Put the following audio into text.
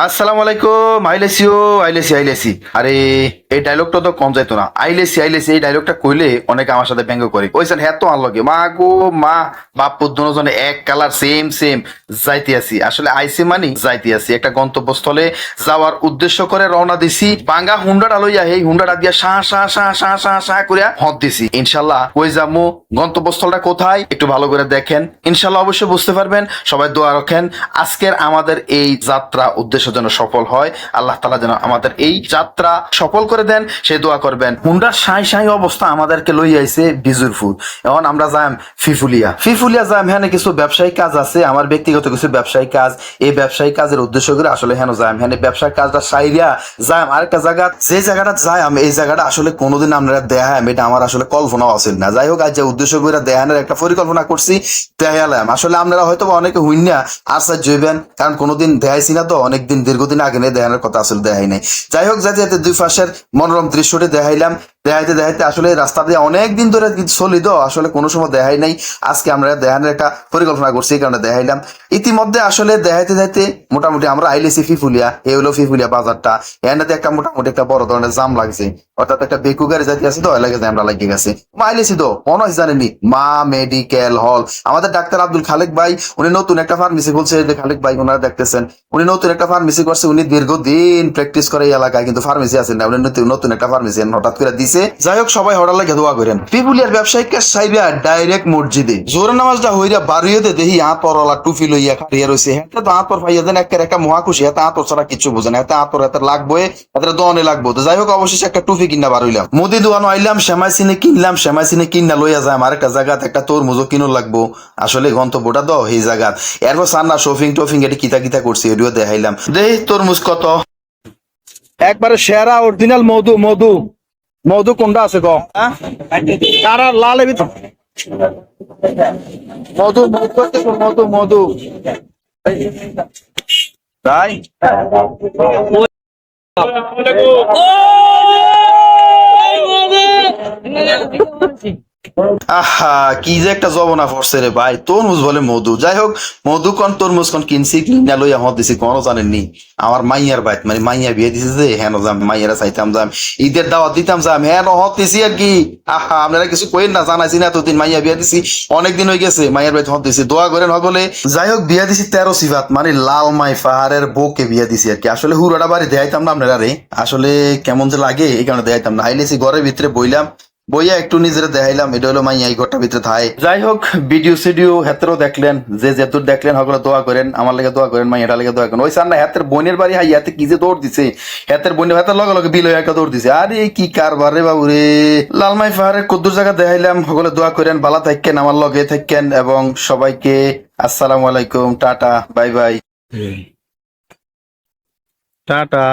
আসসালামু আলাইকুম। আইলেসি। আরে এই ডায়লগটা তো কম যাইতো না। আইলেসি এই ডায়লগটা কইলে অনেকে আমার সাথে ব্যঙ্গ করে, কইছেন হ্যাঁ তো আনলগে মা গো মা, বাপ দুজনে এক কালার সেম যাইতে আসি। আসলে আইসি মানি যাইতে আসি, একটা গন্তব্যস্থলে যাওয়ার উদ্দেশ্য করে রওনা দিছি। বাঙ্গা হুন্ডাটা লইয়া এই হুন্ডাটা দিয়া শাঁ করিয়া হদ দিছি। ইনশাল্লাহ কই যামু, গন্তব্যস্থলটা কোথায় একটু ভালো করে দেখেন, ইনশাল্লাহ অবশ্যই বুঝতে পারবেন। সবাই দোয়া রাখেন আজকের আমাদের এই যাত্রা উদ্দেশ্য যেন সফল হয়। আল্লাহ তাআলা যেন আমাদের এই যাত্রা সফল করে দেন, সে দোয়া করবেন। হুন্ডার সাই অবস্থা আমাদেরকে লই আইছে বিজুরপুর। এখন আমরা যাম ফিফুলিয়া যাম। হ্যাঁ কিছু ব্যবসায়িক কাজ আছে, আমার ব্যক্তিগত কিছু ব্যবসায়িক কাজ। এই ব্যবসায়িক কাজের উদ্দেশ্য করে আসলে হ্যাঁ যাম, হ্যাঁ ব্যবসায়িক কাজটা সাইরিয়া যাম আরেকটা জায়গা। যে জায়গাটা যাই আমি, এই জায়গাটা আসলে কোনোদিন আমরা দেখাম, এটা আমার আসলে কল্পনাও আছিল না। যাই হোক, আজ যে উদ্দেশ্য করে দেখানোর একটা পরিকল্পনা করছি, দেখালাম। আসলে আপনারা হয়তো অনেকে হইনা আশ্চর্য হইবেন, কারণ কোনোদিন দেখাইছি না তো, অনেকদিন দীর্ঘদিন আগে নিয়ে দেখানোর কথা আসলে দেখাই নাই। যাই হোক, যাতে দুই পাশের মনোরম দৃশ্যটি দেখাইলাম। দেখাইতে আসলে রাস্তা দিয়ে অনেকদিন ধরে চলি তো, আসলে কোনো সময় দেখাই নাই। আজকে আমরা দেখানোর একটা পরিকল্পনা করছি, এই কারণে দেখাইলাম। ইতিমধ্যে আসলে দেখাইতে মোটামুটি আমরা আইলেছি ফিফুলিয়া। এই হলো ফিফুলিয়া বাজারটা। এনাতে একটা মোটামুটি একটা বড় ধরনের জাম লাগছে, অর্থাৎ একটা বেকু গাড়ি যাতে আছে তো, এলাকা আমরা লাগিয়ে গেছে। আইলেছি তো মনে হয় জানেনি মা মেডিকেল হল। আমাদের ডাক্তার আব্দুল খালেক ভাই, উনি নতুন একটা ফার্মেসি বলছে যে খালেক ভাই ওনারা দেখতেছেন, উনি নতুন একটা ফার্মেসি করছে। উনি দীর্ঘদিন প্র্যাকটিস করে এই এলাকায়, কিন্তু ফার্মেসি আছেন না। উনি নতুন একটা ফার্মেসি হঠাৎ করে দিছে। যাই হোক, সবাই হঠাৎ লাগে দোয়া করেন। পিপুলিয়ার ব্যবসায়িক কাজ সাইরা ডাইরেক্ট মসজিদে জোরে নামাজটা হইরা বাড়িয়েতে দেখি আতরওয়ালা টুপি লইয়া খাড়িয়া রয়েছে। হ্যাঁ তো আতর ভাইয়া দেন একটা মহাখুশি। হাতে আতর ছাড়া কিছু বোঝে না, হাতে আতর হাতে লাগবে, হাতে দনে লাগবো। তো যাই হোক, অবশেষে একটা টুপি কিনা বার হইলাম। মুদি দোকানো আইলাম, সেমাই চিনি কিনা লইয়া যায়। আমার একটা জায়গাত একটা তরমুজও কিনো লাগবো। আসলে গন্তব্যটা তো এই জায়গাত। এরপর সান্না শপিং এটি কিতা করছি, এটিও দেখাইলাম। দেই তরমুজ কত। একবারে সেরা অরিজিনাল মধু কোনটা আছে গো? কারা লাল মধু তাই। আহা, কি যে একটা জবনা পড়ছে রে ভাই, তরমুজ বলে মধু। যাই হোক, মধু কোন তরমুজ কোন কিনছি, কিনা লইয়া হত দিছি, কোনো জানেননি। আমার মাইয়ার বাইত মানে মাইয়া বিয়ে দিছে যে, হেন যাম মাইয়ারা চাইতাম যাম, ঈদের দাওয়াত দিতাম যাম, হেন হত দিছি আর কি। আহা, আপনারা কিছু কইেন না, জানাইছি না এতদিন মাইয়া বিয়া দিছি, অনেকদিন হয়ে গেছে মাইয়ার বাইত হত দিছি, দোয়া করেন হগলে। যাই হোক, বিয়া দিছি 13 সিফাত মানে লাল মাই পাহাড়ের বউকে বিয়া দিছি আর কি। আসলে হুরাটা বাড়ি দেখাইতাম না আপনারা রে, আসলে কেমন যে লাগে এই কারণে দেখাইতাম না। আইলেছি ঘরের ভিতরে বইলাম, বইয়া একটু নিজের দেখাইলাম। এটা হলো মাইয়া এই ঘরটার ভিতরে থাই। যাই হোক, ভিডিও হেতেরও দেখলেন, যে যেতুর দেখলেন সকলে দোয়া করেন, আমার লেগে দোয়া করেন, মাইয়াটা লেগে দোয়া করেন। ওই সার না হাতের বোনের বাড়ি হাই, হাতে কি যে দৌড় দিছে, হাতের বোনের হাতের লগে বিল হয়ে একটা দৌড় দিছে। আরে কি কারবার রে বাবু রে। লালমাই পাহাড়ের কদ্দুর জায়গা দেখাইলাম, সকলে দোয়া করেন, ভালো থাকেন, আমার লগে থাকেন, এবং সবাইকে আসসালামু আলাইকুম, টাটা, বাই বাই, টাটা।